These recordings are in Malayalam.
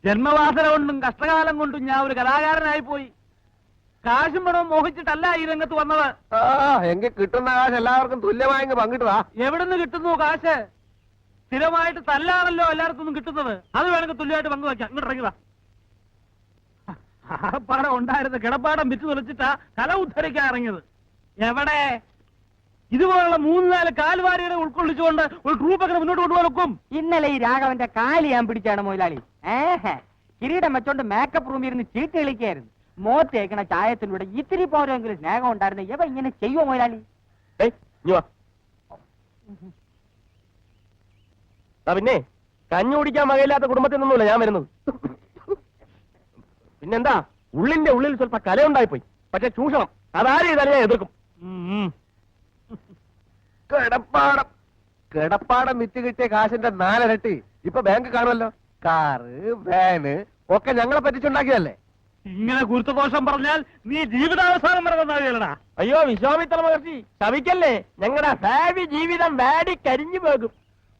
ജന്മവാസന കൊണ്ടും കഷ്ടകാലം കൊണ്ടും ഞാൻ ഒരു കലാകാരനായി പോയി. കാശും പണവും മോഹിച്ചിട്ടല്ല ഈ രംഗത്ത് വന്നത്. എങ്കിൽ കിട്ടുന്ന കാശ് എല്ലാവർക്കും തുല്യമായി പങ്കിട്ടുവാ. എവിടുന്ന് കിട്ടുന്നു കാശ്? സ്ഥിരമായിട്ട് തല്ലാണല്ലോ എല്ലായിടത്തും കിട്ടുന്നത്. അത് വേണമെങ്കിൽ തുല്യമായിട്ട് പങ്കുവയ്ക്കാം. ഇങ്ങോട്ട് ഇറങ്ങിയതാ. പാടം ഉണ്ടായിരുന്ന കിടപ്പാടം വിറ്റ് തുളച്ചിട്ടാ കല ഉദ്ധരിക്കാൻ ഇറങ്ങിയത്. എവിടെ ഇതുപോലുള്ള 3-4 കാൽവാരികളെ ഉൾക്കൊള്ളിച്ചുകൊണ്ട് ഒരു ട്രൂപ്പൊക്കെ മുന്നോട്ട് കൊണ്ടുപോകാൻ നോക്കും. ഇന്നലെ ഈ രാഘവന്റെ കാലി ഞാൻ പിടിച്ചാണ് മുതലാളി. കിരീടം വെച്ചോണ്ട് മേക്കപ്പ് റൂമിൽ ഇരുന്ന് ചീട്ട് കളിക്കായിരുന്നു. മോത്ത് തേക്കണ ചായത്തിലൂടെ ഇത്തിരി പോരെങ്കിലും സ്നേഹം ഉണ്ടായിരുന്നു. ഇവ ഇങ്ങനെ ചെയ്യുമോ മുതലാളി? പിന്നെ കഞ്ഞു കുടിക്കാൻ വകയില്ലാത്ത കുടുംബത്തിൽ നിന്നുമില്ല ഞാൻ വരുന്നത്. പിന്നെന്താ, ഉള്ളിന്റെ ഉള്ളിൽ സ്വല്പ കലയുണ്ടായിപ്പോയി. പക്ഷെ ചൂഷണം അതാരും ചെയ്താലും ഞാൻ എതിർക്കും. കിടപ്പാടം വിറ്റ് കിട്ടിയ കാശിന്റെ 4 ഇരട്ടി ഇപ്പൊ ബാങ്ക് കാണുമല്ലോ. കാറ്, വാന് ഒക്കെ ഞങ്ങളെ പറ്റിച്ചുണ്ടാക്കിയതല്ലേ. ഇങ്ങനെ ഗുരുത്വദോഷം പറഞ്ഞാൽ നീ ജീവിതാവസാനം വരെ. അയ്യോ വിശ്വാമിത്ര മഹർഷി, ശവിക്കല്ലേ. ഞങ്ങളുടെ ഭാവി ജീവിതം വാടി കരിഞ്ഞു പോകും.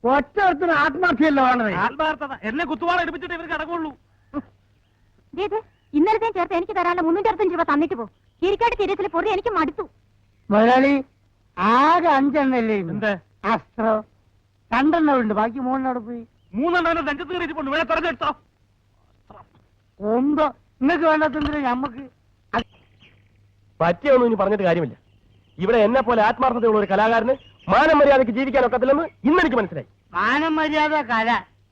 ഒറ്റത്തിന് ആത്മാർത്ഥിയല്ലോ ആണ്. ആത്മാർത്ഥത എന്നെ കുത്തുവാള എടുപ്പിച്ചിട്ട് ഇവർക്ക് അടങ്ങുള്ളൂ. ഇന്നലത്തെ ചേർത്ത് എനിക്ക് തരാനുള്ള 365 രൂപ തന്നിട്ട് പോ. കീരിക്കാട് തീരത്തിലെ പൊറി എനിക്ക് മടുത്തു. മുതലാളി ആകെ 5 എണ്ണല്ലേ? എന്ത് അസ്ത്രം 2 എണ്ണം ഉണ്ട്, ബാക്കി 3 എണ്ണം പോയി. 3 എണ്ണം രംഗത്ത് കയറിയിട്ടുണ്ട്. വേണേ തെരഞ്ഞെടുത്തോ. ഒന്തോ നിങ്ങൾക്ക് വേണ്ടാത്തതിന് ഞമ്മക്ക് പറ്റിയൊന്നും ഇനി പറഞ്ഞിട്ട് കാര്യമില്ല. ഇവിടെ എന്നെ പോലെ ആത്മാർത്ഥതയുള്ള ഒരു കലാകാരന് മാനം മര്യാദയ്ക്ക് ജീവിക്കാൻ ഒക്കത്തില്ലെന്ന് ഇന്നെനിക്ക് മനസ്സിലായി. മാനം മര്യാദ കല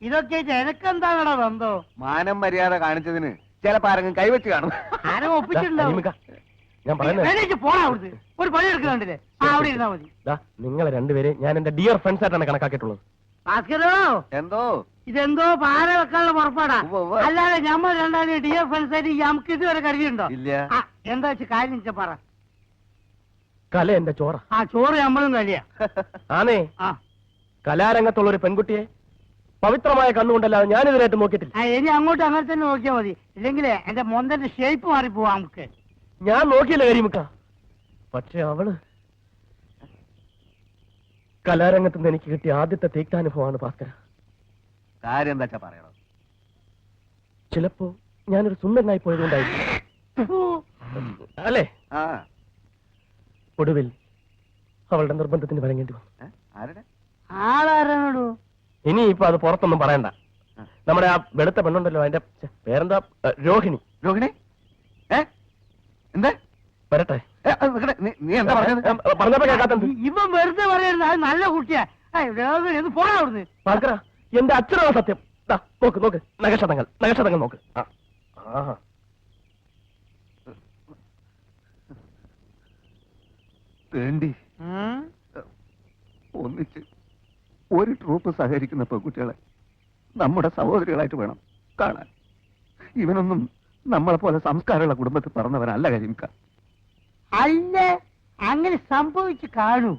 ഇതൊക്കെ എനക്കെന്താണോ ബന്ധോ? മാനം മര്യാദ കാണിച്ചതിന് ചിലപ്പോ ആരെങ്കിലും കൈവച്ച് കാണും. ആരും ഒപ്പിച്ചിട്ടുണ്ടാവും. ഞാൻ പറയുന്നത് പോണാ അവിടുന്ന് ഒരു പണി എടുക്കുന്നുണ്ടല്ലേ. അവിടെ ഇരുന്നാ മതി. നിങ്ങളെ രണ്ടുപേരെ ഞാൻ എന്റെ ഡിയർ ഫ്രണ്ട്സ് ആയിട്ടാണ് കണക്കാക്കിയിട്ടുള്ളത്. ഭാസ്കരോ, എന്തോ ഇതെന്തോ പാര വെക്കാനുള്ള പുറപ്പാടാ. അല്ലാതെ ഞമ്മൾ രണ്ടാളും ഡിയർ ഫ്രണ്ട്സ് ആയിട്ട് നമുക്ക് ഇതുവരെ കരുതിയുണ്ടോ? എന്താ വെച്ച് കാര്യം വെച്ചാ പറ. കല എന്റെ ചോറ. ആ ചോറ് നമ്മളും കളിയാ. ആണേ, കലാരംഗത്തുള്ള ഒരു പെൺകുട്ടിയെ പവിത്രമായ കണ്ണുകൊണ്ടല്ലാതെ ഞാനിതിനായിട്ട് നോക്കിയിട്ടില്ല. ഇനി അങ്ങോട്ട് അങ്ങനെ തന്നെ നോക്കിയാൽ മതി. ഇല്ലെങ്കിലേ എന്റെ മൊന്തന്റെ ഷേപ്പ് മാറിപ്പോവാ. നമുക്ക് ഞാൻ നോക്കിയില്ല കരിമുക്ക. പക്ഷെ അവള് കലാരംഗത്ത് നിന്ന് എനിക്ക് കിട്ടിയ ആദ്യത്തെ തീക്താനുഭവമാണ് ഭാസ്കര. കാര്യം എന്താ പറയണം? ചിലപ്പോ ഞാനൊരു സുന്ദരനായി പോയതുകൊണ്ടായിരിക്കും അല്ലേ? ഒടുവിൽ അവളുടെ നിർബന്ധത്തിന് വഴങ്ങേണ്ടി വന്നു. ആളാരാണോ? ഇനിയിപ്പോ അത് പുറത്തൊന്നും പറയണ്ട. നമ്മുടെ ആ വെളുത്ത പെണ്ണുണ്ടല്ലോ, അതിന്റെ പേരെന്താ? രോഹിണി. രോഹിണി എന്താ? വരട്ടെ. നീ എന്താ പറഞ്ഞപ്പോ കേൾക്കാത്ത? ഇവൻ വെറുതെ പറയരുത്, അത് നല്ല കുട്ടിയാ. പോണാ അവിടുന്ന്. ഭാസ്കര, എന്റെ അച്ഛനാണ് സത്യം. നോക്ക് നോക്ക്, നഗക്ഷതങ്ങൾ നോക്ക്. വേണ്ടി ഒന്നിച്ച് ഒരു ട്രൂപ്പ് സഹകരിക്കുന്ന പെൺകുട്ടികളെ നമ്മുടെ സഹോദരികളായിട്ട് വേണം കാണാൻ. ഇവനൊന്നും നമ്മളെ പോലെ സംസ്കാരമുള്ള കുടുംബത്തിൽ പറഞ്ഞവനല്ല കരിമിക്ക. അല്ല, അങ്ങനെ സംഭവിച്ചു കാണൂ.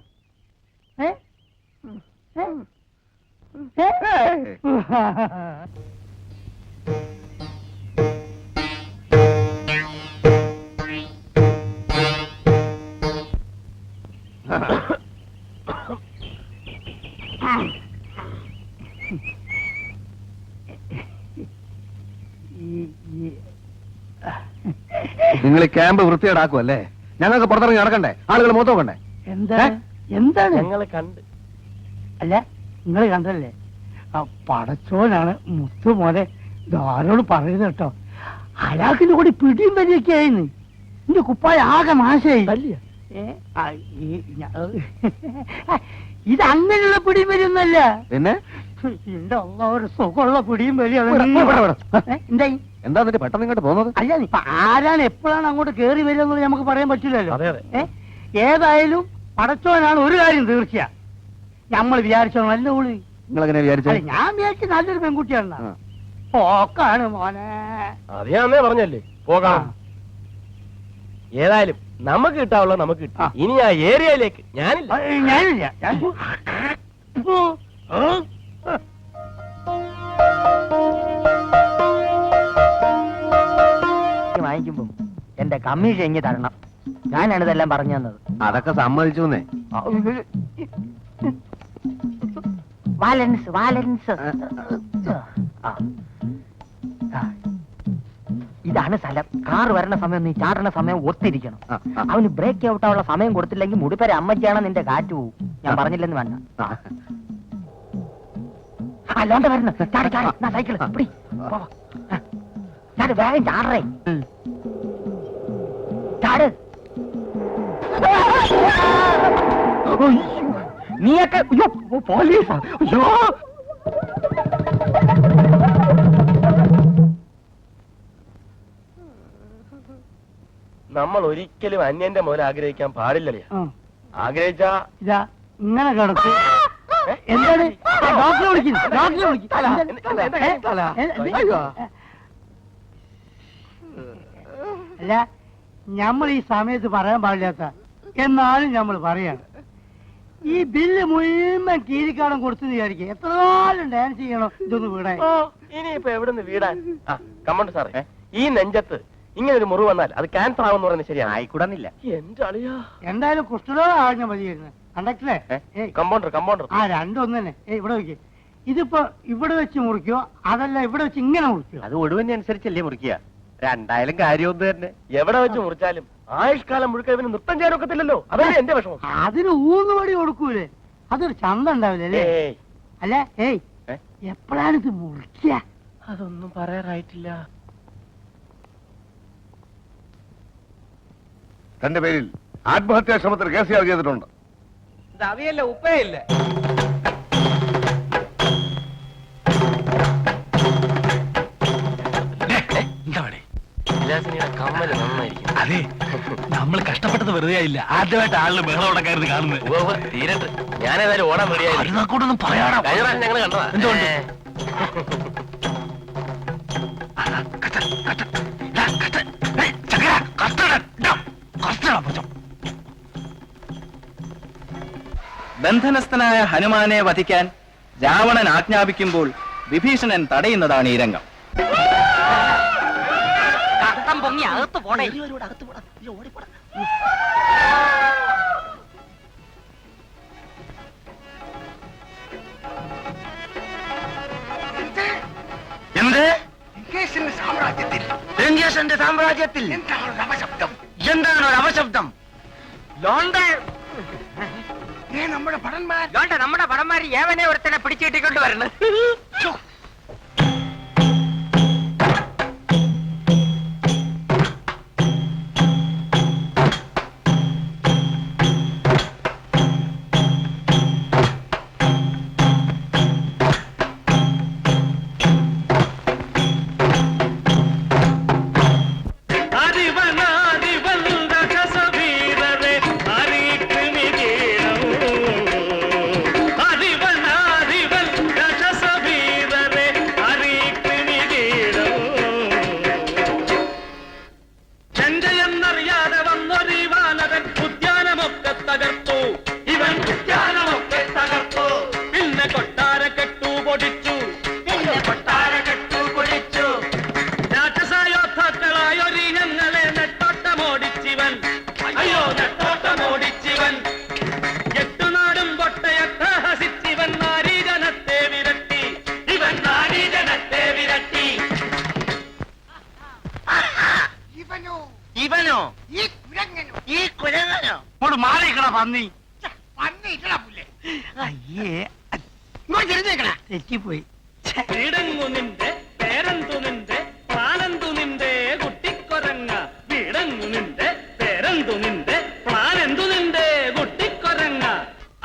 നിങ്ങൾ ക്യാമ്പ് വൃത്തിയേടാക്കുമല്ലേ? ഞങ്ങൾക്ക് പുറത്തിറങ്ങി നടക്കണ്ടേ? ആളുകൾ നോക്കണ്ടേ? എന്താണ് ഞങ്ങളെ കണ്ട്? അല്ല, നിങ്ങൾ കണ്ടല്ലേ? പടച്ചോനാണ് മുത്തുമോനെ. ആരോട് പറയുന്നത് കേട്ടോ. അയാൾക്കിന്റെ കൂടി പിടിയും വലിയൊക്കെ ആയിരുന്നു. എന്റെ കുപ്പായ ആകെ നാശമായി. ഇതങ്ങനെയുള്ള പിടിയും വലിയൊന്നല്ല. പിന്നെ എന്റെ ഒരു സുഖമുള്ള പിടിയും വലിയ. എന്തായി? എന്താ പെട്ടെന്ന് ഇങ്ങോട്ട് പോകുന്നത്? അല്ല, ഇപ്പൊ ആരാണ് എപ്പോഴാണ് അങ്ങോട്ട് കയറി വരിക എന്നുള്ളത് നമുക്ക് പറയാൻ പറ്റില്ലല്ലോ. ഏതായാലും പടച്ചോനാണ് ഒരു കാര്യം തീർച്ചയാ. നമ്മൾ വിചാരിച്ചോ നല്ല ഉള്ളി. നിങ്ങളെങ്ങനെ വിചാരിച്ചു? ഞാൻ വിചാരിച്ചു നല്ലൊരു പെൺകുട്ടിയാണ്. പോക്കാണ് മോനെ. അത് ഞാൻ പറഞ്ഞല്ലേ പോകാം. ഏതായാലും നമുക്ക് കിട്ടാവുള്ള നമുക്ക് കിട്ടാം. ഇനി ആ ഏരിയയിലേക്ക് ഞാനില്ല. വാങ്ങിക്കുമ്പോ എന്റെ കമ്മീഷൻ എങ്ങി തരണം. ഞാനാണ് ഇതെല്ലാം പറഞ്ഞു തന്നത്. അതൊക്കെ സമ്മതിച്ചു. വാലൻസ് വാലൻസ്. ഇതാണ് സ്ഥലം. കാർ വരണ സമയം നീ ചാടണ സമയം ഒത്തിരിക്കണം. അവന് ബ്രേക്ക് ഔട്ടാനുള്ള സമയം കൊടുത്തില്ലെങ്കിൽ മുടിപ്പര അമ്മയ്ക്കാണ് നിന്റെ കാറ്റ് പോവും. ഞാൻ പറഞ്ഞില്ലെന്ന് വേണ്ട. അല്ലാണ്ട് വരണം. ചാട് ചാട്. സൈക്കിള് പിടി. ചാട്, വേഗം ചാടറേ. ചാട്. നീയൊക്കെ പോലീസാ? അയ്യോ, നമ്മൾ ഒരിക്കലും അന്യന്റെ മുതൽ ആഗ്രഹിക്കാൻ പാടില്ലല്ലേ? ആഗ്രഹിച്ചാ ഇതാ ഇങ്ങനെ കിടക്കും. എന്താണ് ഡോക്ടറെ വിളിക്കുന്നു? ഡോക്ടറെ വിളിക്കും. അല്ല, നമ്മൾ ഈ സമയത്ത് പറയാൻ പാടില്ലാത്ത എന്നാലും നമ്മൾ പറയാണ്. ഈ ബില്ല് മുഴുവൻ കീരിക്കാടം കൊടുത്തു വിചാരിക്കുക. എത്ര നാളും ഡാൻസ് ചെയ്യണോ ഇതൊന്ന് വീടാൻ? ഇനിയിപ്പോ എവിടുന്ന് വീടാൻ? കമ്പൗണ്ട് സാറേ, ഈ നെഞ്ചത്ത് ഇങ്ങനെ ഒരു മുറിവ് വന്നാൽ അത് ക്യാൻസർ ആവുമെന്ന് പറയുന്നത് ശരിയാണ്. ആയിക്കൂടാന്നില്ല. എന്റെ അളിയാ, എന്തായാലും കുഷ്ഠരോഗം ആകാൻ മതിയായിരുന്നു. കണ്ടക്ടറെ, കമ്പൗണ്ടർ ആ രണ്ടൊന്നു തന്നെ. ഇവിടെ വെക്ക്. ഇതിപ്പോ ഇവിടെ വെച്ച് മുറിക്കോ അതല്ല ഇവിടെ വെച്ച് ഇങ്ങനെ മുറിക്കോ? അത് ഒടുവിനെ അനുസരിച്ചല്ലേ മുറിക്കുക. രണ്ടായാലും കാര്യമൊന്നും തന്നെ. എവിടെ വെച്ച് മുറിച്ചാലും ആയുഷ്കാലം മുഴുക്ക ഇവന് നൃത്തം ചെയ്യാനൊക്കത്തില്ലല്ലോ. അതല്ലേ എന്റെ വിഷമം. അതിന് ഊന്നുപടി കൊടുക്കൂലേ? അതൊരു ചന്തം ഉണ്ടാവില്ലേ? അല്ല, എപ്പോഴാണ് ഇത് മുറിക്കുക? അതൊന്നും പറയാറായിട്ടില്ല. തന്റെ പേരിൽ ആത്മഹത്യാ ശ്രമത്തിൽ കേസ് ചെയ്തിട്ടുണ്ട്. അവയല്ല ഉപ്പയില്ല. കമ്മല് നന്നായിരിക്കും. അതെ, നമ്മൾ കഷ്ടപ്പെട്ടത് വെറുതെ ആയില്ല. ആദ്യമായിട്ട് ആളിന് ബഹളം ഉടക്കായിരുന്നു കാണുന്നത്. തീരട്ട് ഞാനേതായാലും ഓടാൻ റെഡിയായി. അരുണാക്കോട്ടൊന്നും പറയാടാ. ഞങ്ങൾ കണ്ടതാ. എന്തുകൊണ്ട്? ബന്ധനസ്ഥനായ ഹനുമാനെ വധിക്കാൻ രാവണൻ ആജ്ഞാപിക്കുമ്പോൾ വിഭീഷണൻ തടയുന്നതാണ് ഈ രംഗം. പൊങ്ങി അകത്ത് പോടേ. എന്ത്? ലങ്കേശന്റെ സാമ്രാജ്യത്തിൽ എന്താണ് ഒരു അപശബ്ദം? നമ്മുടെ പടന്മാര് ഏവനെ ഒരുത്തനെ പിടിച്ചിട്ടിക്കൊണ്ട് വരണം. ഇവനോ? ഈ കുരങ്ങനോ? മാറിക്കണ പന്നി. അയ്യേ, തെറ്റിപ്പോയി. വീടങ്ങുനിന്റെ പേരന്തുനിന്റെ പ്ലാനെന്തുനിന്റെ കുട്ടിക്കൊരങ്ങ. വീടങ്ങുനിന്റെ പേരന്തുനിന്റെ പ്ലാനെന്തുനിന്റെ കുട്ടിക്കൊരങ്ങ.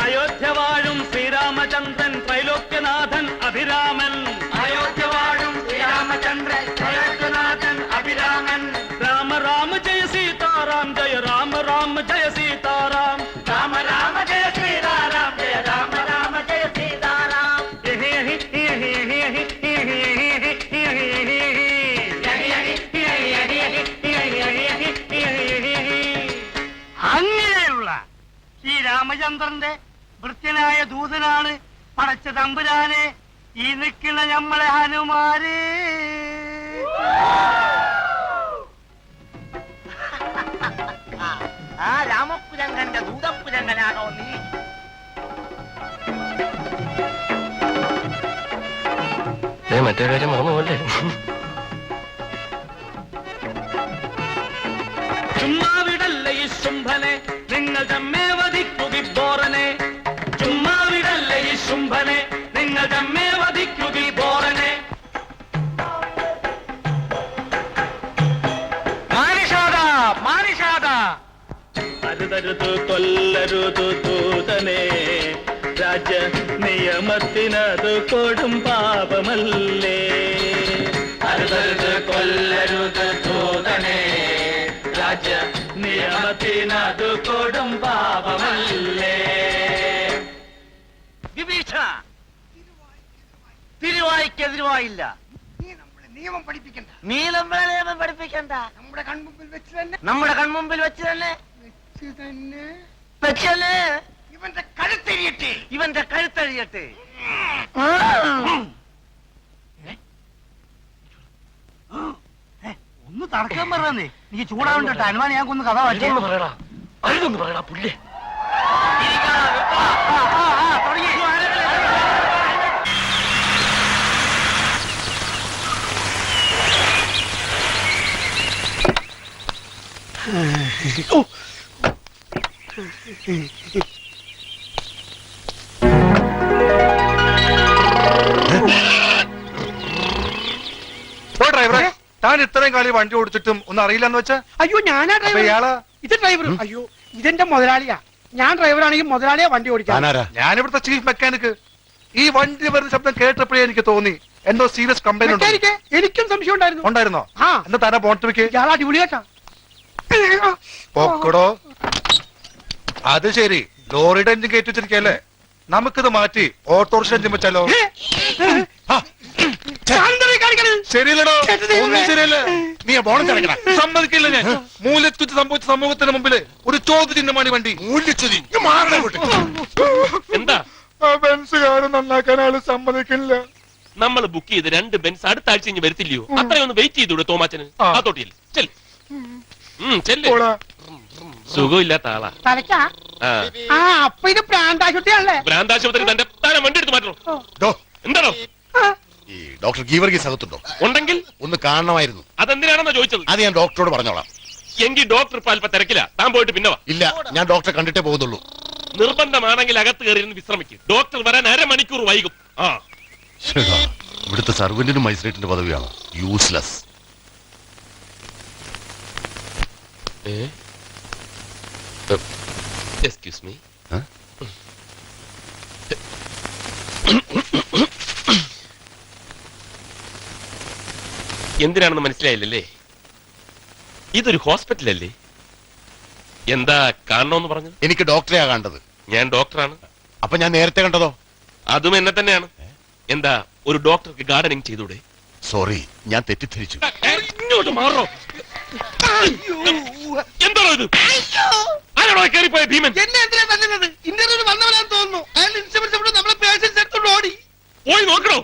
അയോധ്യ വാഴും ശ്രീരാമചന്ദ്രൻ ത്രൈലോക്യനാഥൻ അഭിരാമൻ. അയോധ്യ വാഴും ശ്രീരാമചന്ദ്രൻ ത്രൈലോക്യനാഥൻ അഭിരാമൻ. രാമ രാമ ജയ സീതാറാം ജയ രാമ രാമ ജയ സീതാറാം. രാമ രാമ ജയ സീതാറാം ജയ രാമ രാമ ജയ സീതാറാം. അങ്ങനെയുള്ള ഈ രാമചന്ദ്രന്റെ വൃത്യനായ ദൂതനാണ് പടച്ച തമ്പുരാനെ ഈ നിൽക്കുന്ന നമ്മളെ ഹനുമാരെ. ആ രാമപുരങ്കന്റെ ദൂതപുരങ്കനാണോ നീ? മറ്റേ കാര്യം മറന്നുപോലെ. ചുമ്മാവിടല്ലേ ഈ ശുംഭനെ നിങ്ങൾ തമ്മേ വധിക്കുകി ബോറനെ. ചുമ്മാവിടല്ലേ ഈ ശുംഭനെ നിങ്ങൾ തമ്മേ വധിക്കുകി ബോറനെ. മാനിഷാദ മാനിഷാദ അരുതരുത് കൊല്ലരുത് ദൂതനെ. രാജ നിയമത്തിനത് കൊടും പാപമല്ലേ. അരുതരുത് കൊല്ലരുത് ദൂതനെ. രാജ നിയമത്തിനത് കൊടും പാപമല്ലേ. വിഭീഷണ, തിരുവായിക്കെതിരുവായില്ല. നീ നമ്മളെ നിയമം പഠിപ്പിക്കണ്ട. നീ നമ്മളെ നിയമം പഠിപ്പിക്കണ്ട. നമ്മുടെ കൺമുമ്പിൽ വെച്ച് തന്നെ നമ്മുടെ കൺമുമ്പിൽ വെച്ച് തന്നെ ഇവന്റെ കഴുത്തെരിയട്ടെ. ഇവന്റെ കഴുത്തഴിയട്ടെ. ഒന്ന് തടക്കാൻ പറഞ്ഞേ. നീ ചൂടാവണ്ട. അനുമാനം ഞാൻ കൊന്ന് കഥ വായിച്ചു പറയടാ, അഴുതൊന്ന് പറയടാ പുല്ലേ. ഡ്രൈവറെ, താൻ ഇത്രയും കാലം വണ്ടി ഓടിച്ചിട്ടും ഒന്നും അറിയില്ലെന്ന് വെച്ചാ? അയ്യോ ഞാനാ ഡ്രൈവർ. ഇയാളാ? ഇത് ഡ്രൈവർ. അയ്യോ ഇതെന്റെ മുതലാളിയാ. ഞാൻ ഡ്രൈവറാണെങ്കിൽ മുതലാളിയാ വണ്ടി ഓടിക്കാൻ. ഞാനിവിടുത്തെ ചീഫ് മെക്കാനിക്. ഈ വണ്ടി വരുന്ന ശബ്ദം കേട്ടപ്പോഴേ എനിക്ക് തോന്നി എന്തോ സീരിയസ് കംപ്ലൈന്റ് മെക്കാനിക്ക്, എനിക്കും സംശയം ഉണ്ടായിരുന്നു. ഉണ്ടായിരുന്നോ? ആ. എന്താ താനെ ബോട്ട് വെക്ക്. ഇയാൾ അടിപൊളി കേട്ടാ. പൊക്കടോ. അത് ശരി, ലോറിയുടെ എഞ്ചിൻ കയറ്റി വെച്ചിരിക്കല്ലേ. നമുക്കിത് മാറ്റി ഓട്ടോറിക്ഷ എഞ്ചിൻ വെച്ചാലോ? ശരിയല്ലടോ, ഒന്നും ശരിയല്ല. നീ ബോണസ് അടയ്ക്കണം. സമ്മതിക്കില്ല ഞാൻ. മൂല്യച്യുതി സംഭവിച്ച സമൂഹത്തിന് മുമ്പില് ഒരു ചോദ്യചിഹ്നമാണ് ഈ വണ്ടി. മൂല്യച്യുതി എന്താ ബെൻസുകാരൻ നന്നാക്കാൻ ആള് സമ്മതിക്കില്ല. നമ്മൾ ബുക്ക് ചെയ്ത് 2 ബെൻസ് അടുത്ത ആഴ്ച ഇനി വരത്തില്ലയോ? അത്രയൊന്ന് വെയിറ്റ് ചെയ്തൂടെ തോമാച്ചന്? ആ തോട്ടിയിൽ ചെല്ല്. സുഖമില്ലാത്ത ആളാ. തലക്കാ? ആ അപ്പൊ ഇത് പ്രാന്താശുദ്ധിയാണല്ലേ? ഭ്രാന്താശുപത്രി തന്റെ താനെ വണ്ടി എടുത്ത് മാറ്റണോ? എന്താണോ? ഈ ഡോക്ടർ ഗീവർഗീസ് അകത്തുണ്ടോ? ഉണ്ടെങ്കിൽ ഒന്ന് കാണണമായിരുന്നു. അതെന്തിനാണെന്നാ ചോദിച്ചത്? അത് ഞാൻ ഡോക്ടറോട് പറഞ്ഞോളാം. എങ്കിൽ ഡോക്ടർ ഇപ്പൊ അല്പ തിരക്കില്ല. താൻ പോയിട്ട് പിന്നെ വാ. ഇല്ല, ഞാൻ ഡോക്ടറെ കണ്ടിട്ടേ പോകുന്നുള്ളൂ. നിർബന്ധമാണെങ്കിൽ അകത്ത് കയറിയിരുന്ന് വിശ്രമിക്കും. ഡോക്ടർ വരാൻ 1/2 മണിക്കൂർ വൈകും. ആ ഇവിടുത്തെ സർവന്റിനും മജിസ്ട്രേറ്റിന്റെ പദവിയാണ്. യൂസ്ലെസ്. Excuse me. എന്തിനാണെന്ന് മനസ്സിലായില്ലല്ലേ? ഇതൊരു ഹോസ്പിറ്റലല്ലേ? എന്താ കാണണമെന്ന് പറഞ്ഞു? എനിക്ക് ഡോക്ടറെയാ കണ്ടത്. ഞാൻ ഡോക്ടറാണ്. അപ്പൊ ഞാൻ നേരത്തെ കണ്ടതോ? അതും എന്നെ തന്നെയാണ്. എന്താ ഒരു ഡോക്ടർക്ക് ഗാർഡനിങ് ചെയ്തൂടെ? സോറി, ഞാൻ തെറ്റിദ്ധരിച്ചു. ഇങ്ങോട്ട് മാറോ. എന്താണോ ഇത്? ആരാണോ കയറിപ്പോയ ഭീമൻ? എന്നെ എന്തിനാ തല്ലുന്നത്? ഇന്റർവ്യൂവിന് വന്നവരാന്ന് തോന്നുന്നു. അയാൾ ഇൻസ്ട്രുമെന്റ്സ് നമ്മളെ പേഷ്യൻസ് എടുത്തോണ്ട് ഓടി. പോയി നോക്കണോ?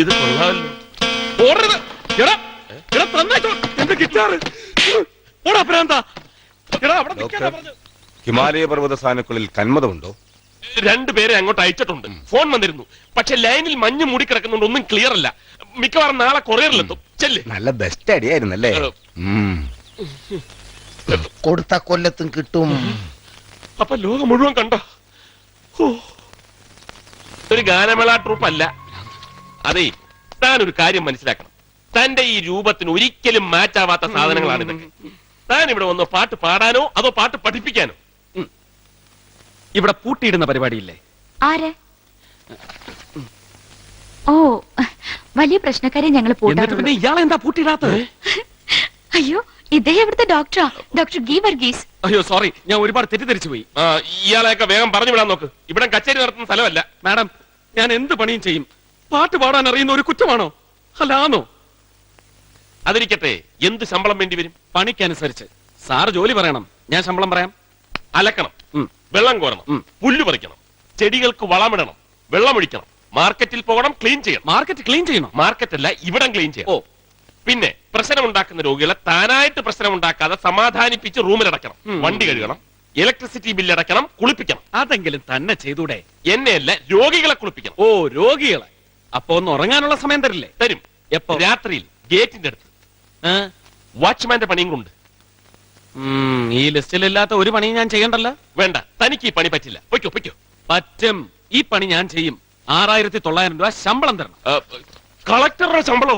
ഇത് കൊള്ളാമല്ലോ. ഓടരുത്. എടാ എടാ തന്നേക്കോ എന്റെ ഗിറ്റാറ്. ഓടാ പ്രാന്താ. എടാ അവിടെ നിൽക്കാനാ പറഞ്ഞത്. ഹിമാലയ പർവ്വത സാനുക്കളിൽ കന്മതമുണ്ടോ? 2 പേരെ അങ്ങോട്ട് അയച്ചിട്ടുണ്ട്. ഫോൺ വന്നിരുന്നു. പക്ഷെ ലൈനിൽ മഞ്ഞ് മൂടിക്കിടക്കുന്നുണ്ട്. ഒന്നും ക്ലിയർ അല്ല. മിക്കവാറും നാളെ കൊറിയറിലെത്തും. ചെല്ല്. നല്ല ബെസ്റ്റ് അടിയായിരുന്നല്ലേ? കൊടുത്ത കൊല്ലത്തും കിട്ടും. അപ്പൊ ലോകം മുഴുവൻ കണ്ടോ? ഒരു ഗാനമേള ട്രൂപ്പ് അല്ല. അതെ, താനൊരു കാര്യം മനസ്സിലാക്കണം. തന്റെ ഈ രൂപത്തിന് ഒരിക്കലും മാച്ചാവാത്ത സാധനങ്ങളാണ് ഇതൊക്കെ. താൻ ഇവിടെ വന്നോ പാട്ട് പാടാനോ അതോ പാട്ട് പഠിപ്പിക്കാനോ? ഇവിടെ പൂട്ടിയിടുന്ന പരിപാടിയില്ലേ? ആര്? ഓ, വലിയ പ്രശ്നക്കാരെ ഞങ്ങൾ എന്നിട്ട് പിന്നെ ഇയാളെ എന്താ പൂട്ടിയിടാത്തത്? അയ്യോ, ഇദ്ദേഹം ഇവിടുത്തെ ഡോക്ടറാ, ഡോക്ടർ ഗീവർഗീസ്. അയ്യോ സോറി, ഞാൻ ഒരുപാട് തെറ്റിദ്ധരിച്ചു പോയി. ഇയാളെയൊക്കെ വേഗം പറഞ്ഞു വിടാൻ നോക്ക്. ഇവിടെ കച്ചേരി നടത്തുന്ന സ്ഥലമല്ല. മാഡം, ഞാൻ എന്ത് പണിയും ചെയ്യും. പാട്ട് പാടാൻ അറിയുന്ന ഒരു കുറ്റമാണോ? അല്ലാന്നോ? അതിരിക്കട്ടെ, എന്ത് ശമ്പളം വേണ്ടി വരും? പണിക്കനുസരിച്ച്. സാറ് ജോലി പറയണം, ഞാൻ ശമ്പളം പറയാം. അലക്കണം, വെള്ളം കോരണം, പുല്ല് പറിക്കണം, ചെടികൾക്ക് വളമിടണം, വെള്ളമൊഴിക്കണം, മാർക്കറ്റിൽ പോകണം, ക്ലീൻ ചെയ്യണം. മാർക്കറ്റ് ക്ലീൻ ചെയ്യണം. മാർക്കറ്റ് അല്ല, ഇവിടം ക്ലീൻ ചെയ്യണം. ഓ, പിന്നെ പ്രശ്നം ഉണ്ടാക്കുന്ന രോഗികളെ താനായിട്ട് പ്രശ്നം ഉണ്ടാക്കാതെ സമാധാനിപ്പിച്ച് റൂമിലടക്കണം, വണ്ടി കഴുകണം, ഇലക്ട്രിസിറ്റി ബില്ല് അടക്കണം, കുളിപ്പിക്കണം. അതെങ്കിലും തന്നെ ചെയ്തൂടെ? എന്നെയല്ല, രോഗികളെ കുളിപ്പിക്കണം. ഓ, രോഗികളെ. അപ്പൊ ഒന്ന് ഉറങ്ങാനുള്ള സമയം തരില്ലേ? തരും. എപ്പോ? രാത്രിയിൽ ഗേറ്റിന്റെ അടുത്ത്. വാച്ച്മാന്റെ പണിയും കൊണ്ട്. ഈ ലിസ്റ്റിലില്ലാത്ത ഒരു പണിയും ഞാൻ ചെയ്യണ്ടല്ലോ. വേണ്ട, തനിക്ക് ഈ പണി പറ്റില്ല. പൊയ്ക്കോ പൊയ്ക്കോ. പറ്റും, ഈ പണി ഞാൻ ചെയ്യും. 6,900 രൂപ ശമ്പളം തരണം. കളക്ടറുടെ ശമ്പളോ?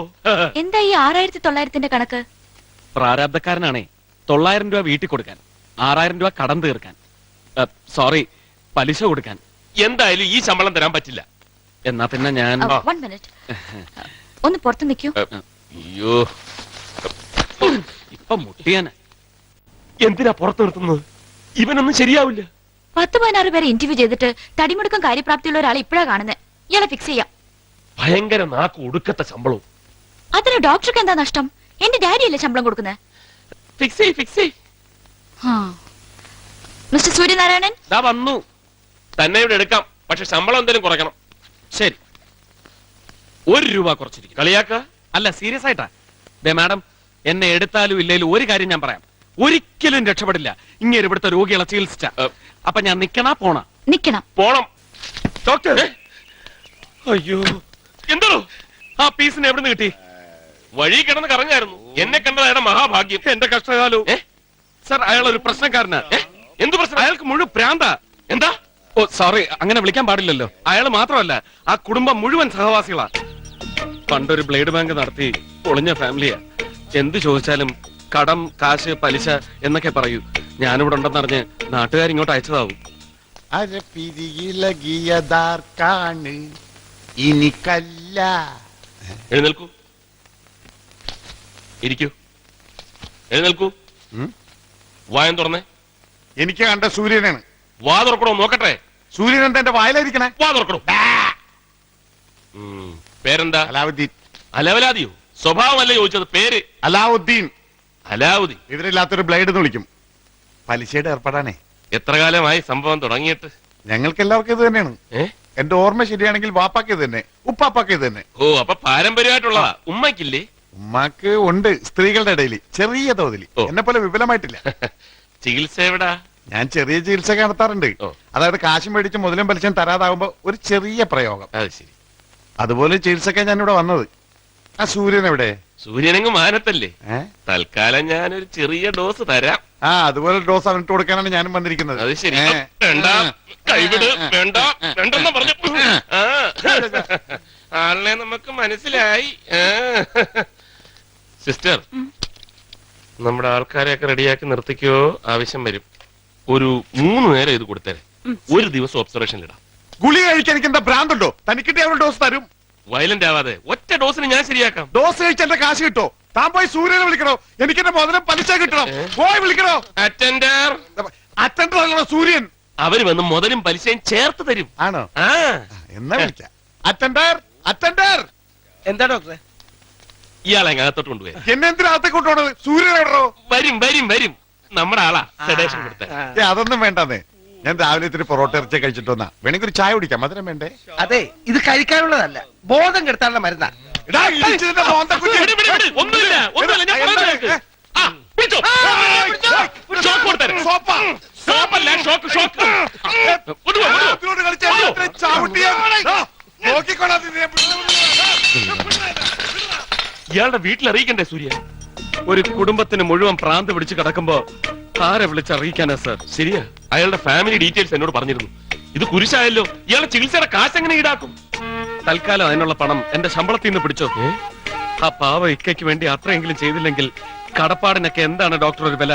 എന്താ ഈ 6,900 കണക്ക്? പ്രാരാബ്ധക്കാരനാണേ. 900 രൂപ വീട്ടിൽ കൊടുക്കാൻ, 6,000 രൂപ കടം തീർക്കാൻ, സോറി, പലിശ കൊടുക്കാൻ. എന്തായാലും ഈ ശമ്പളം തരാൻ പറ്റില്ല. എന്നാ പിന്നെ ഞാൻ 1 മിനിറ്റ് ഒന്ന് പുറത്ത് നിൽക്കൂ. അയ്യോ, ഇപ്പൊ മുട്ടിയാന്. എന്തിനാ പുറത്തു നിർത്തുന്നത്? ഇവനൊന്നും ശരിയാവില്ല. 10-16 പേരെ ഇന്റർവ്യൂ ചെയ്തിട്ട് തടിമുടുക്കം കാര്യപ്രാപ്തിയുള്ള ഒരാളെ ഇപ്പഴാ കാണുന്നത്. ഇയാളെ ഫിക്സ് ചെയ്യാം. ഭയങ്കര നാക്ക് ഒടുക്കത്തെ ശമ്പളവും. അതിന് ഡോക്ടർക്ക് എന്താ നഷ്ടം? എന്റെ ഡാഡിയല്ലേ ശമ്പളം കൊടുക്കുന്നത്. ഫിക്സ്. മിസ്റ്റർ സൂര്യനാരായണൻ വന്നു. തന്നെ ഇവിടെ എടുക്കാം, പക്ഷെ ശമ്പളം എന്തെങ്കിലും കുറയ്ക്കണം. ശരി, 1 രൂപ കുറച്ചിരിക്കും. കളിയാക്ക? അല്ല, സീരിയസ് ആയിട്ടാ. മാഡം, എന്നെ എടുത്താലും ഇല്ലേലും ഒരു കാര്യം ഞാൻ പറയാം, ഒരിക്കലും രക്ഷപ്പെടില്ല ഇങ്ങനെ ഇവിടുത്തെ രോഗികളെ ചികിത്സിച്ച. അപ്പൊ ഞാൻ നിക്കണാ പോണ? നിക്കണം. പോണം. ഡോക്ടർ, അയ്യോ, എന്തോ ആ പീസിന് എവിടെ നിന്ന് കിട്ടി? വഴി കിടന്ന് കറങ്ങായിരുന്നു. എന്നെ കണ്ടത് മഹാഭാഗ്യം. എന്റെ കഷ്ടകാലം. സർ, അയാൾ ഒരു പ്രശ്നക്കാരനാ. എന്ത് പ്രശ്നം? അയാൾക്ക് മുഴുവൻ പ്രാന്താ. എന്താ? ഓ, സോറി, അങ്ങനെ വിളിക്കാൻ പാടില്ലല്ലോ. അയാൾ മാത്രമല്ല, ആ കുടുംബം മുഴുവൻ സഹവാസികളാ. പണ്ടൊരു ബ്ലേഡ് ബാങ്ക് നടത്തി പൊളിഞ്ഞ ഫാമിലിയാ. എന്ത് ചോദിച്ചാലും കടം, കാശ്, പലിശ എന്നൊക്കെ പറയൂ. ഞാനിവിടെ ഉണ്ടെന്നറിഞ്ഞ് നാട്ടുകാരിങ്ങോട്ട് അയച്ചതാവും. അരപ്പിരിയിലകിയതാർക്കാണ് ഇനിക്കല്ല. എഴുന്നേൽക്കൂ, ഇരിക്കൂ. എഴുന്നേൽക്കൂ. വായം തുറന്നേ. എനിക്ക് കണ്ട സൂര്യനാണ്. വാ തുറക്കണോ നോക്കട്ടെ. സൂര്യൻ എന്താ എന്റെ വായിലായിരിക്കണേ? വാ തുറക്കണോ. പേരെന്താ? അലാവുദ്ദീൻ. അലവലാദിയോ? സ്വഭാവമല്ല ചോദിച്ചത്, പേര്. അലാവുദ്ദീൻ. അലാവുദ്ദീൻ. ഇതിലില്ലാത്തൊരു ബ്ലേഡ് എന്ന് വിളിക്കും. പലിശയുടെ ഏർപ്പെടാനേ. എത്ര കാലമായി സംഭവം തുടങ്ങിയിട്ട്? ഞങ്ങൾക്ക് എല്ലാവർക്കും ഇത് തന്നെയാണ്. എന്റെ ഓർമ്മ ശരിയാണെങ്കിൽ വാപ്പാക്ക് ഇത് തന്നെ, ഉപ്പാപ്പാക്ക് ഇത് തന്നെ. ഓ, അപ്പൊ പാരമ്പര്യമായിട്ടുള്ളതാ. ഉമ്മക്കില്ലേ? ഉമ്മാക്ക് ഉണ്ട്, സ്ത്രീകളുടെ ഇടയിൽ ചെറിയ തോതിൽ. എന്നെ പോലെ വിപുലമായിട്ടില്ല. ചികിത്സ എവിടാ? ഞാൻ ചെറിയ ചികിത്സ നടത്താറുണ്ട്. അതായത് കാശും മേടിച്ച് മുതലും പലിശയും തരാതാവുമ്പോ ഒരു ചെറിയ പ്രയോഗം. അത് ശരി. അതുപോലെ ചികിത്സക്കാൻ ഞാൻ ഇവിടെ വന്നത്. ആ സൂര്യൻ എവിടെ? സൂര്യനെങ്ങ് മാനത്തല്ലേ. തൽക്കാലം ഞാനൊരു ചെറിയ ഡോസ് തരാം. അതുപോലെ ഡോസ് അവനിട്ട് കൊടുക്കാനാണ് ഞാനും വന്നിരിക്കുന്നത്. അത് ശരി. വേണ്ട, കൈവിട്. വേണ്ട, വേണ്ടെന്ന് പറഞ്ഞു. ആളിനെ നമുക്ക് മനസ്സിലായി. സിസ്റ്റർ, നമ്മുടെ ആൾക്കാരെയൊക്കെ റെഡിയാക്കി നിർത്തിക്കോ. ആവശ്യം വരും. ഒരു 3 നേരം ഇത് കൊടുത്തേരെ. ഒരു ദിവസം ഒബ്സർവേഷനിലിടാം. ഗുളിക കഴിക്കാൻ എനിക്ക് എന്താ ഭ്രാന്തുണ്ടോ? തനിക്കിട്ടേ അവൾ ഡോസ് തരും. വയലന്റ് ആവാതെ ഒറ്റ ഡോസിന് ഞാൻ ശരിയാക്കാം. ഡോസ് കഴിച്ച് എന്റെ കാശ് കിട്ടോ? താൻ പോയി സൂര്യനെ വിളിക്കണോ? എനിക്ക് എന്റെ മുതലും പലിശ കിട്ടണം. പോയി വിളിക്കണോ? അറ്റൻഡർ. അറ്റൻഡർ ആണോ സൂര്യൻ? അവര് വന്ന് മുതലും പലിശയും ചേർത്ത് തരും. ആണോ? എന്നാ വിളിക്കാം. Attender, attender. എന്താ ഡോക്ടറെ? ഇയാളെ അകത്തോട്ട് കൊണ്ടുപോയി. എന്നെ എന്തിനകത്തേക്ക് കൊണ്ടുപോണത്? സൂര്യൻ എവിടോ? വരും വരും വരും. നമ്മുടെ ആളാ. സെഡേഷൻ കൊടുത്ത. അതൊന്നും വേണ്ടെന്നേ. ഞാൻ രാവിലെ ഇത്തിരി പൊറോട്ട ഇറച്ചി കഴിച്ചിട്ട് വന്നാ. വേണമെങ്കിൽ ഒരു ചായ കുടിക്കാം. മധുരം വേണ്ടേ? അതെ, ഇത് കഴിക്കാനുള്ളതല്ല, ബോധം കെടുത്താനുള്ള മരുന്നാ. ഒന്നുമില്ല, ഒന്നുമില്ല. ഞാൻ പറയുന്നത് കേൾക്ക്. പിടിച്ചോ. ഷോക്ക് കൊടുത്തരാം. സോപ്പല്ല, ഷോക്ക്, ഷോക്ക്. ഇയാളുടെ വീട്ടിൽ അറിയിക്കണ്ടേ സൂര്യ? ഒരു കുടുംബത്തിന് മുഴുവൻ പ്രാന്ത് പിടിച്ച് കിടക്കുമ്പോ ആരെ വിളിച്ചറിയിക്കാനാ സാർ? ശരിയാ, അയാളുടെ ഫാമിലി ഡീറ്റെയിൽസ് എന്നോട് പറഞ്ഞിരുന്നു. ഇത് കുരിശായല്ലോ. ഇയാളുടെ ചികിത്സയുടെ കാശ് എങ്ങനെ ഈടാക്കും? തൽക്കാലം അതിനുള്ള പണം എന്റെ ശമ്പളത്തിൽ നിന്ന് പിടിച്ചോ. ആ പാവ ഇക്കയ്ക്ക് വേണ്ടി അത്രയെങ്കിലും ചെയ്തില്ലെങ്കിൽ കടപ്പാടിനൊക്കെ എന്താണ് ഡോക്ടർ ഒരു വില?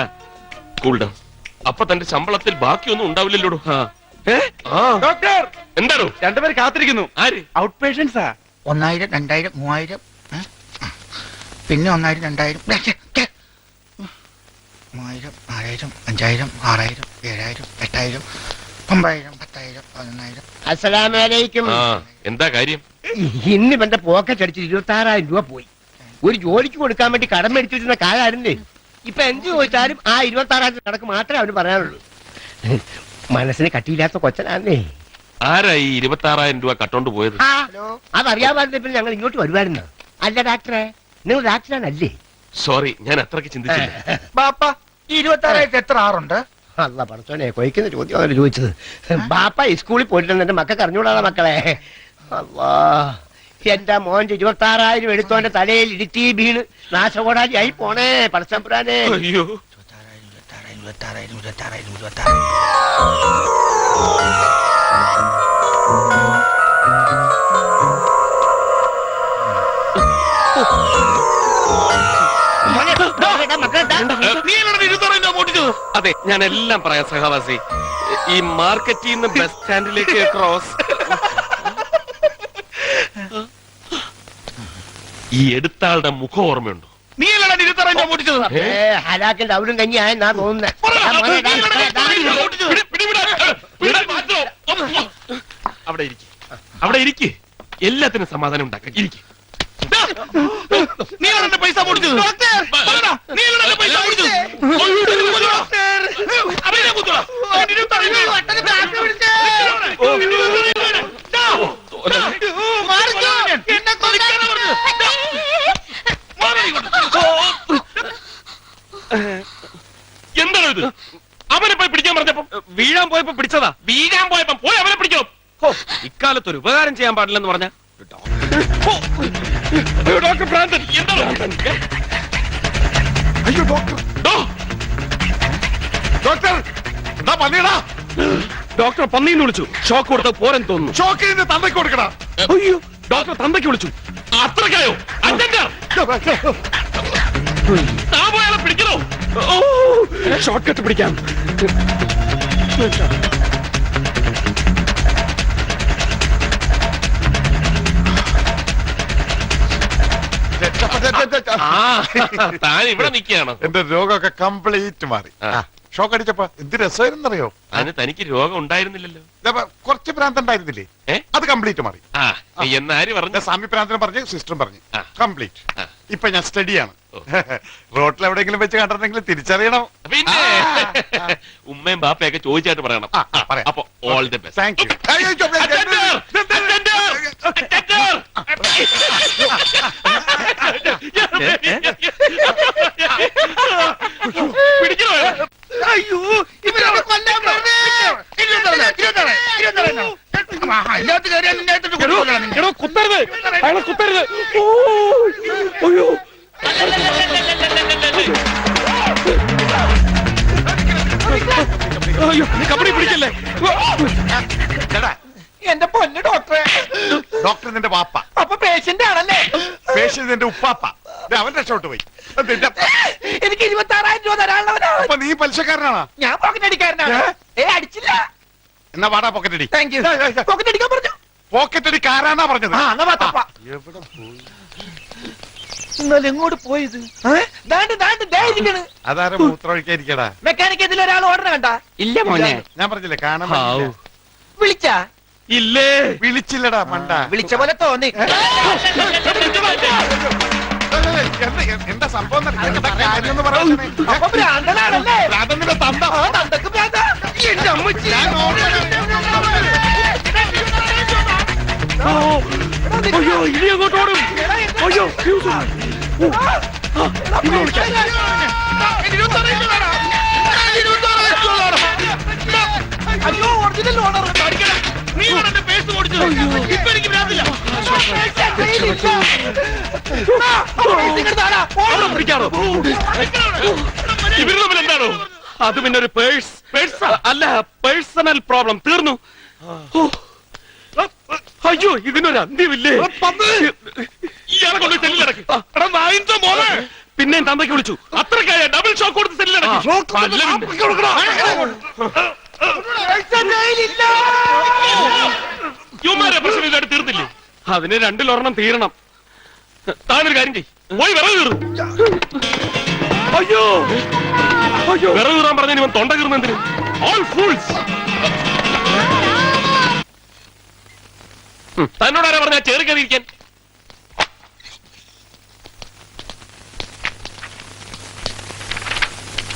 കൂൾഡൗൺ. അപ്പൊ തന്റെ ശമ്പളത്തിൽ ബാക്കിയൊന്നും ഉണ്ടാവില്ലല്ലോ. ഡോക്ടർ, എന്താണോ? 2 പേര് കാത്തിരിക്കുന്നു. ആര്? ഔട്ട് പേഷ്യൻസാ. 1000, 2000, 3000, പിന്നെ 1000, 2000, 3000, 4000, 5000, 6000, 7000, 8000, 9000, 10000, 11000. അസ്സലാമലൈക്കും. എന്താ കാര്യം? ഇന്ന് ഇവന്റെ പോക്കറ്റ് അടിച്ചിട്ട് 26,000 രൂപ പോയി. ഒരു ജോലിക്ക് കൊടുക്കാൻ വേണ്ടി കടം മേടിച്ചു വെച്ചിരുന്ന കാലായിരുന്നേ. ഇപ്പൊ എന്ത് ചോദിച്ചാലും ആ 26,000 കണക്ക് മാത്രമേ അവന് പറയാനുള്ളൂ. മനസ്സിന് കട്ടിയില്ലാത്ത കൊച്ചനാന്നേ. ആരാ ഈ 26,000 രൂപ കട്ടോണ്ട് പോയത്? അതറിയാൻ പാടില്ല ഞങ്ങൾ ഇങ്ങോട്ട് വരുമായിരുന്നു. അല്ല ഡാക്ടറെ, നിങ്ങൾ ഡാക്ടറാണല്ലേ? സോറി, ഞാൻ അത്രയ്ക്ക് ചിന്തിച്ചില്ല. ബാപ്പ ഈ 26,000 എത്ര ആറുണ്ട്? അല്ല പഠിച്ചോനെ, കൊയ്ക്കുന്ന ചോദ്യം ചോദിച്ചത്. ബാപ്പ ഈ സ്കൂളിൽ പോയിട്ടുണ്ട്, എന്റെ മക്കൾക്ക് അറിഞ്ഞൂടാ മക്കളെ. അല്ലാ, എന്റെ മോന്റെ 26,000 എടുത്തോന്റെ തലയിൽ ഇടുത്തി വീണ് നാശകോടാലി ആയി പോണേ പടച്ചമ്പുരാനെ. അയ്യോ, 26,000. അതെ, ഞാൻ എല്ലാം പറയാം സഹവാസി. ഈ മാർക്കറ്റിൽ നിന്ന് ബസ് സ്റ്റാൻഡിലേക്ക് ക്രോസ്. ഈ എടുത്താളുടെ മുഖം ഓർമ്മയുണ്ടോ? നീ അല്ലടാ 26,000 രൂപ പൊട്ടിച്ചത്. ഹലാക്കിന്റെ അവരും കഞ്ഞി ആയെന്നാ തോന്നുന്നേ. അവിടെ ഇരിക്ക്, അവിടെ ഇരിക്ക്. എല്ലാത്തിനും സമാധാനം ഉണ്ടാക്കാൻ ഇരിക്ക്. നീ അല്ലേ പൈസ പൊടിച്ചത്? പറയടാ, നീ അല്ലേ പൈസ പൊടിച്ചത്? എന്താണ് ഇത്? അവനെ പോയി പിടിക്കാൻ പറഞ്ഞപ്പോ വീഴാൻ പോയപ്പോ പിടിച്ചതാ. വീഴാൻ പോയപ്പോ പോയി അവനെ പിടിക്കണം. ഇക്കാലത്തൊരു ഉപകാരം ചെയ്യാൻ പാടില്ലെന്ന് പറഞ്ഞ ഡോക്ടർ ഭ്രാന്തൻ. എന്താണ്? അയ്യോ ഡോക്ടർ, ഡോക്ടർ എന്താ പണിയടാ? ഡോക്ടർ പന്നീന്ന് വിളിച്ചു. ഷോക്ക് കൊടുത്ത് പോരെന്ന് തോന്നുന്നു. ഷോക്ക് ചെയ്ത് തന്തയ്ക്ക് കൊടുക്കടാ. അയ്യോ, ഡോക്ടർ തന്തയ്ക്ക് വിളിച്ചു. അത്രക്കായോ? താപോയാളെ പിടിക്കണോ? ഷോർട്ട് കട്ട് പിടിക്കാം. താൻ ഇവിടെ നിൽക്കുകയാണോ? എന്റെ രോഗമൊക്കെ കംപ്ലീറ്റ് മാറി. ഷോക്ക് അടിച്ചപ്പോ എന്ത് രസമായിരുന്നറിയോ? അതിന് തനിക്ക് രോഗം ഉണ്ടായിരുന്നില്ലല്ലോ. കുറച്ച് ഭ്രാന്ത് ഉണ്ടായിരുന്നില്ലേ? അത് കംപ്ലീറ്റ് മാറി. എന്നാര് പറഞ്ഞു? സ്വാമി ഭ്രാന്തനും പറഞ്ഞു, സിസ്റ്ററും പറഞ്ഞു. ആ. കംപ്ലീറ്റ്. ഇപ്പൊ ഞാൻ സ്റ്റഡിയാണ്. റോട്ടിൽ എവിടെയെങ്കിലും വെച്ച് കണ്ടിട്ടുണ്ടെങ്കിൽ തിരിച്ചറിയണം. പിന്നെ ഉമ്മയും ബാപ്പയൊക്കെ ചോദിച്ചായിട്ട് പറയണം. പറയാം. അപ്പൊ all the best. Thank you. പിടിക്കണോ? അയ്യോ, ഇവരെ കൊല്ലാൻ പറഞ്ഞേ. കുത്തരുത്, അയാളെ കുത്തരുത്. അയ്യോ, അയ്യോ, കബഡി പിടിക്കല്ലേ. എന്റെ പൊന്നു ഡോക്ടറെ. ഡോക്ടർ നിന്റെ വാപ്പ. അപ്പൊ പേഷ്യന്റ് ആണല്ലേ? പേഷ്യന്റ് നിന്റെ ഉപ്പാപ്പ. അവൻ രക്ഷോട്ട് പോയി. എനിക്ക് 26,000 രൂപ തരാനുള്ളവനാണ്. അപ്പൊ നീ പലിശക്കാരനാണോ? ഞാൻ പോക്കറ്റ് അടിക്കാരനാണ്. അടിച്ചില്ല. എന്നാ വാടാ പോക്കറ്റ് അടി. Thank you. പോക്കറ്റ് അടിക്കാൻ പറഞ്ഞു. പോക്കറ്റ് അടി കാരാന്നാ പറഞ്ഞത്. എവിടെ പോയി? ഇന്നലെ എങ്ങോട്ട് പോയത്? അതാരെ മൂത്രമൊഴിക്കാതിരിക്കടാ. മെക്കാനിക്ക് ഇതിൽ ഒരാൾ ഓർഡർ കണ്ട? ഇല്ല മോനെ. ഞാൻ പറഞ്ഞില്ലേ കാണാൻ വിളിച്ചാ? ഇല്ലേ, വിളിച്ചില്ലടാ മണ്ട. വിളിച്ച പോലെ തോന്നി. എന്താ സംഭവം? എന്താ കാര്യം എന്ന് പറയുന്നത്? അപ്പൊ ഭ്രാന്തനാണല്ലേ? ഭ്രാന്തന്റെ തന്ത. തന്തക്ക് ഭ്രാന്ത. എന്റെ അമ്മച്ചി. അയ്യോ, ഇനി അങ്ങോട്ട് ഓടും. അയ്യോ, അയ്യോ, ഒറിജിനൽ ഓണർ. നീ ഇവിടെ പേസ് ഓടിച്ചത്. ഇപ്പൊ എനിക്ക് ഭ്രാന്തില്ല. പിടിക്കാണോ? ഇവര് തമ്മിൽ എന്താണോ? അത് പിന്നെ ഒരു പേഴ്സ് അല്ല, പേഴ്സണൽ പ്രോബ്ലം. തീർന്നു. അയ്യോ, ഇതിനൊരു അന്ത്യമില്ലേ? ഇയാളെ കൊണ്ട് സെല്ലിലടക്കി. പിന്നെയും തന്തയ്ക്ക് വിളിച്ചു. അത്രക്കായ ഡബിൾ ഷോക്ക് കൊടുത്ത് സെല്ലിലടക്കി. യുമാരെ പ്രശ്നം ഇല്ലാണ്ട് തീർന്നില്ലേ? അതിന് രണ്ടിലൊരെണ്ണം തീരണം. താനൊരു കാര്യം ചെയ്യ്, പോയി വിറവ് കീറും. അയ്യോ, അയ്യോ, വിറവ് കീറാൻ പറഞ്ഞ ഇവൻ തൊണ്ട കീറുന്നെന്തിന്? All fools. തന്നോടാരാ പറഞ്ഞ ചേറി കയറിയിരിക്കാൻ?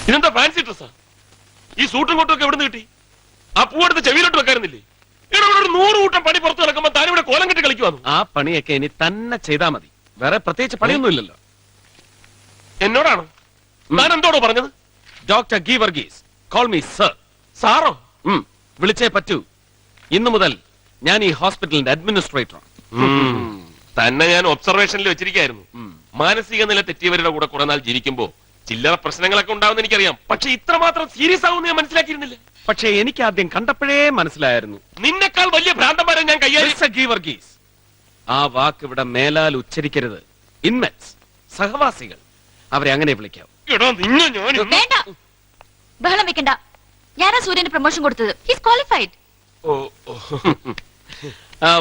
ഇതെന്താ ഫാൻസി ഡ്രസ്സാ? ഈ സൂട്ടും കോട്ടും ഒക്കെ എവിടെ നിന്ന് കിട്ടി? ആ പൂവെടുത്ത് ചെവിയിലോട്ട് വെക്കാറുന്നില്ലേ? ഇവിടെ ഒരു 100 കൂട്ടം പണി പുറത്ത് നടക്കുമ്പോ താനിവിടെ കോലം കെട്ടി കളിക്കുവാന്നു. ആ പണിയൊക്കെ ഇനി തന്നെ ചെയ്താ മതി. വേറെ പ്രത്യേകിച്ച് പണിയൊന്നുമില്ലല്ലോ. എന്നോടാണോ താൻ എന്തോടോ പറഞ്ഞത്? ഡോക്ടർ ഗി വർഗീസ്, കോൾ മീ സർ. സാറോ? വിളിച്ചേ പറ്റൂ. ഇന്നു മുതൽ ഞാൻ ഈ ഹോസ്പിറ്റലിന്റെ അഡ്മിനിസ്ട്രേറ്ററാണ്. തന്നെ ഞാൻ ഒബ്സർവേഷനിൽ വെച്ചിരിക്കായിരുന്നു. മാനസിക നില തെറ്റിയവരുടെ കൂടെ കുറെ നാൾ ജീവിക്കുമ്പോ ചില്ലറ പ്രശ്നങ്ങളൊക്കെ ഉണ്ടാവുന്ന എനിക്കറിയാം. പക്ഷെ ഇത്രമാത്രം സീരിയസ് ആവുമെന്ന് ഞാൻ മനസ്സിലാക്കിയിരുന്നില്ല. പക്ഷേ എനിക്ക് ആദ്യം കണ്ടപ്പോഴേ മനസ്സിലായിരുന്നു. നിന്നെക്കാൾ വലിയ ഭ്രാന്തന്മാരെ ഞാൻ കൈകാര്യം. മിസ്റ്റർ ഗി വർഗീസ്, ആ വാക്ക് ഇവിടെ മേലാൽ ഉച്ചരിക്കരുത്. ഇൻമെറ്റ്സ്, സഹവാസികൾ, അവരെ അങ്ങനെ വിളിക്കാം. എടോ നിന്നെ ഞാൻ വേണ്ട, ബഹളം വെക്കണ്ട. ഞാനാ സൂര്യന് പ്രൊമോഷൻ കൊടുത്തത്. His qualified.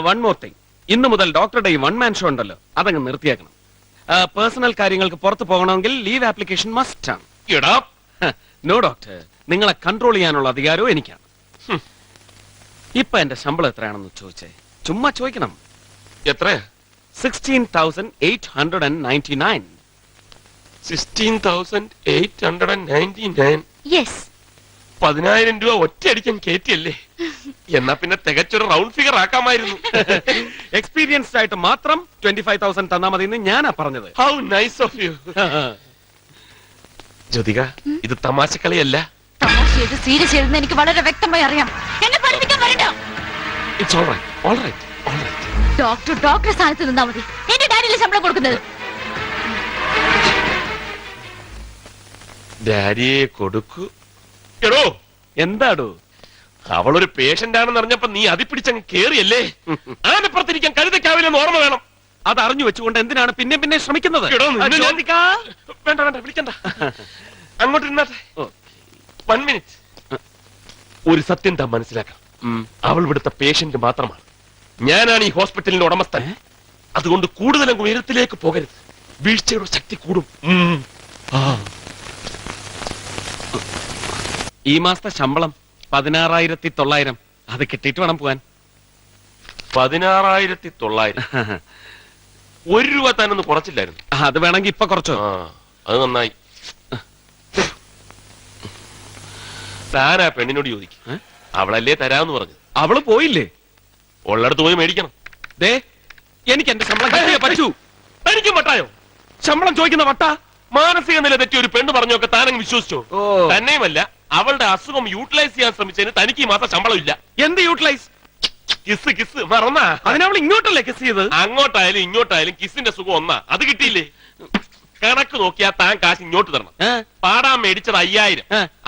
One more thing, ഇന്നു മുതൽ ഡോക്ടറുടെ ഈ 1 man ഷോ ഉണ്ടല്ലോ, അതങ്ങ് നിർത്തിയാക്കണം. പേഴ്സണൽ കാര്യങ്ങൾക്ക് പുറത്തു പോകണമെങ്കിൽ ലീവ് ആപ്ലിക്കേഷൻ മസ്റ്റ് ആണ്. എടാ നോ ഡോക്ടർ, നിങ്ങളെ കൺട്രോൾ ചെയ്യാനുള്ള അധികാരവും എനിക്കാണ്. ഇപ്പൊ എന്റെ ശമ്പളം എത്രയാണെന്ന് ചോദിച്ചേ. ചുമ്മാ ചോദിക്കണം. എത്രയാ? 16,899. 16,899. യെസ്. 10,000 രൂപ ഒറ്റയടിക്കാൻ കയറ്റിയല്ലേ? എന്നാ പിന്നെ തികച്ചൊരു റൗണ്ട് ഫിഗർ ആക്കാമായിരുന്നു. എക്സ്പീരിയൻസ്ഡ് ആയിട്ട് മാത്രം 25,000 തന്നാ മതി എന്ന് ഞാനാ പറഞ്ഞത്. How nice of you. Jyothika, ഇത് തമാശക്കളിയല്ല. തമാശ ചെയ്ത് സീരിയസ് ചെയ്തെന്ന് എനിക്ക് വളരെ വ്യക്തമായി അറിയാം. എന്നെ പഠിപ്പിക്കാൻ വരണ്ട. It's all right, all right, all right. Doctor സ്ഥാനത്ത് നിന്നാ മതി. എന്റെ ഡാഡിയിലെ ശമ്പളം കൊടുക്കുന്നത്. ഡാഡിയെ കൊടുക്കൂ. എടോ എന്താടോ? അവളൊരു പേഷ്യന്റ് ആണെന്ന് അറിഞ്ഞപ്പോ നീ അതിപ്പിടിച്ചങ്ങ് കേറിയല്ലേ? ആനപ്പുറത്തിരിക്കാൻ കരുതയ്ക്കാവില്ലെന്ന് ഓർമ്മ വേണം. അത് അറിഞ്ഞു വെച്ചുകൊണ്ട് എന്തിനാണ് പിന്നെ പിന്നെ ശ്രമിക്കുന്നത്? എടോ, നിന്നെ ഞാൻ- ജ്യോതിക. വേണ്ട വേണ്ട, വിളിക്കണ്ട. അങ്ങോട്ട് ഇരുന്നാട്ടെ. 1 minute. ഒരു സത്യം താൻ മനസ്സിലാക്കാം. അവൾ ഇവിടുത്തെ പേഷ്യന്റ് മാത്രമാണ്. ഞാനാണ് ഈ ഹോസ്പിറ്റലിന്റെ ഉടമസ്ഥൻ. അതുകൊണ്ട് കൂടുതലും ഉയരത്തിലേക്ക് പോകരുത്. വീഴ്ചയുടെ ശക്തി കൂടും. ഈ മാസത്തെ ശമ്പളം 16,900. അത് കിട്ടിയിട്ട് വേണം പോവാൻ. 16,900. 1 രൂപ താനൊന്ന് കുറച്ചില്ലായിരുന്നു. അത് വേണമെങ്കിൽ ഇപ്പൊ കുറച്ചോ. അത് നന്നായി. താൻ ആ പെണ്ണിനോട് ചോദിക്കും. അവളല്ലേ തരാമെന്ന് പറഞ്ഞു. അവള് പോയില്ലേ? ഉള്ളടത്ത് പോയി മേടിക്കണം. ദേ, എനിക്ക് എന്റെ ശമ്പളം കിട്ടിയേ പറ്റൂ. തനിക്കും വട്ടായോ? ശമ്പളം ചോദിക്കുന്ന വട്ട. മാനസിക നില തെറ്റി ഒരു പെണ്ണ് പറഞ്ഞൊക്കെ താനങ്ങ് വിശ്വസിച്ചോ? തന്നെയുമല്ല, അവളുടെ അസുഖം യൂട്ടിലൈസ് ചെയ്യാൻ ശ്രമിച്ചതിന് തനിക്ക് ഈ മാസം ശമ്പളം ഇല്ല. എന്ത് യൂട്ടിലൈസ്? കിസ് കിസ് മറന്നാ? അതിനവൾ ഇങ്ങോട്ടല്ലേ കിസ് ചെയ്ത്? അങ്ങോട്ടായാലും ഇങ്ങോട്ടായാലും കിസിന്റെ സുഖം ഒന്നാ. അത് കിട്ടിയില്ലേ? കണക്ക് നോക്കിയാ താൻ കാശ് ഇങ്ങോട്ട് തരണം. പാടാൻ മേടിച്ചത് 5,000.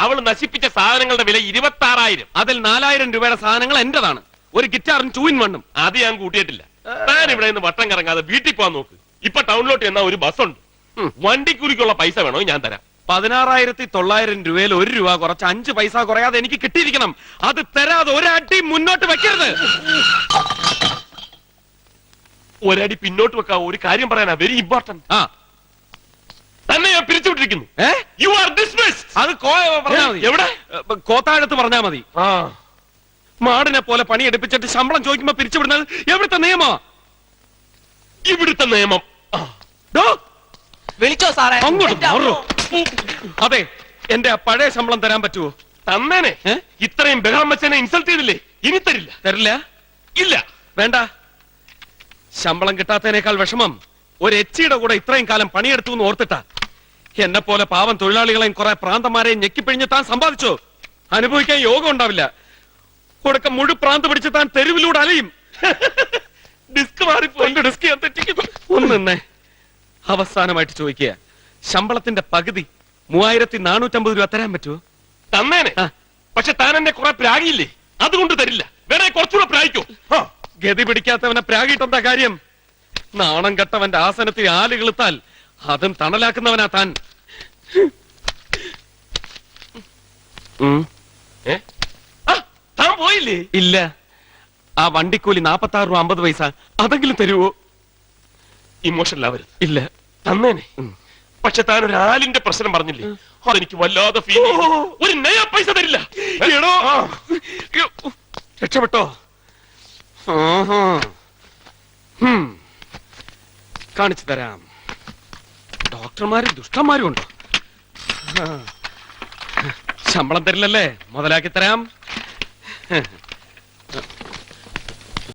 അവൾ നശിപ്പിച്ച സാധനങ്ങളുടെ വില 26,000. അതിൽ 4,000 രൂപയുടെ സാധനങ്ങൾ എന്റേതാണ്. ഒരു ഗിറ്റാറും 2 in 1. അത് ഞാൻ കൂട്ടിയിട്ടില്ല. താൻ ഇവിടെ നിന്ന് വട്ടം കറങ്ങാതെ വീട്ടിൽ പോകാൻ നോക്ക്. ഇപ്പൊ ടൗണിലോട്ട് എന്നാ ഒരു ബസ് ഉണ്ട്. വണ്ടിക്കൂലിക്കുള്ള പൈസ വേണോ ഞാൻ തരാം. 16,900 രൂപയിൽ 1 രൂപ കുറച്ച് 5 പൈസ കുറയാതെ എനിക്ക് കിട്ടിയിരിക്കണം. അത് തരാതെ ഒരടി മുന്നോട്ട് വെക്കരുത്. ഒരടി പിന്നോട്ട് വെക്കാ. ഒരു കാര്യം പറയാനാ, വെരി ഇമ്പോർട്ടന്റ്. തന്നെ ഞാൻ പിരിച്ചുവിട്ടിരിക്കുന്നു. You are dismissed. അത് പറഞ്ഞാ മതി. എവിടെ? കോത്താഴത്ത് പറഞ്ഞാ മതി. മാടിനെ പോലെ പണിയെടുപ്പിച്ചിട്ട് ശമ്പളം ചോദിക്കുമ്പോ പിരിച്ചുവിടുന്നത് എവിടുത്തെ നിയമോ? ഇവിടുത്തെ നിയമം. വിളിച്ചോ സാറേ? അങ്ങോട്ട് മാറോ. അതെ, എന്റെ ആ പഴയ ശമ്പളം തരാൻ പറ്റുമോ? തന്നേനെ. ഇത്രയും ബഹളം വെച്ചെന്നെ ഇൻസൾട്ട് ചെയ്തില്ലേ? ഇനി തരില്ല. തരില്ല? ഇല്ല. വേണ്ട. ശമ്പളം കിട്ടാത്തതിനേക്കാൾ വിഷമം ഒരു എച്ചിയുടെ കൂടെ ഇത്രയും കാലം പണിയെടുത്തു എന്ന് ഓർത്തിട്ടാ. എന്നെ പോലെ പാവം തൊഴിലാളികളെയും കുറെ പ്രാന്തന്മാരെയും ഞെക്കിപ്പിഴിഞ്ഞ് താൻ സമ്പാദിച്ചോ? അനുഭവിക്കാൻ യോഗം ഉണ്ടാവില്ല. കൊടുക്ക മുഴു പ്രാന്ത് പിടിച്ച് താൻ തെരുവിലൂടെ അലയും. ഡിസ്ക് മാറിപ്പോയി. ഡിസ്ക് ഞാൻ തെറ്റിക്കുന്നു. ഒന്ന് അവസാനമായിട്ട് ചോദിക്കുക, ശമ്പളത്തിന്റെ പകുതി 3,450 രൂപ തരാൻ പറ്റുമോ? തന്നേനെ. പക്ഷെ താൻ എന്നെ കുറെ പ്രാഗിയില്ലേ? അതുകൊണ്ട് തരില്ല. വേണേ കുറച്ചുകൂടെ പ്രായിക്കോ. ഗതി പിടിക്കാത്തവനെ പ്രാഗിട്ടെന്താ കാര്യം? നാണം കെട്ടവന്റെ ആസനത്തിൽ ആല് കിളുത്താൽ അതും തണലാക്കുന്നവനാ താൻ. താൻ പോയില്ലേ? ഇല്ല. ആ വണ്ടിക്കൂലി 46 രൂപ 50 പൈസ അതെങ്കിലും തരുവോ? ഇമോഷണൽ ആവരുത്. ഇല്ല. തന്നേനെ. പക്ഷെ താൻ ഒരു ആലിന്റെ പ്രശ്നം പറഞ്ഞില്ലേ? അതെനിക്ക് വല്ലാതെ ഫീൽ. ഒരു നയാ പൈസ തരില്ല. രക്ഷപ്പെട്ടോ? കാണിച്ചു തരാം. ഡോക്ടർമാരും ദുഷ്ടന്മാരും ഉണ്ടോ? ശമ്പളം തരില്ലല്ലേ? മുതലാക്കി തരാം.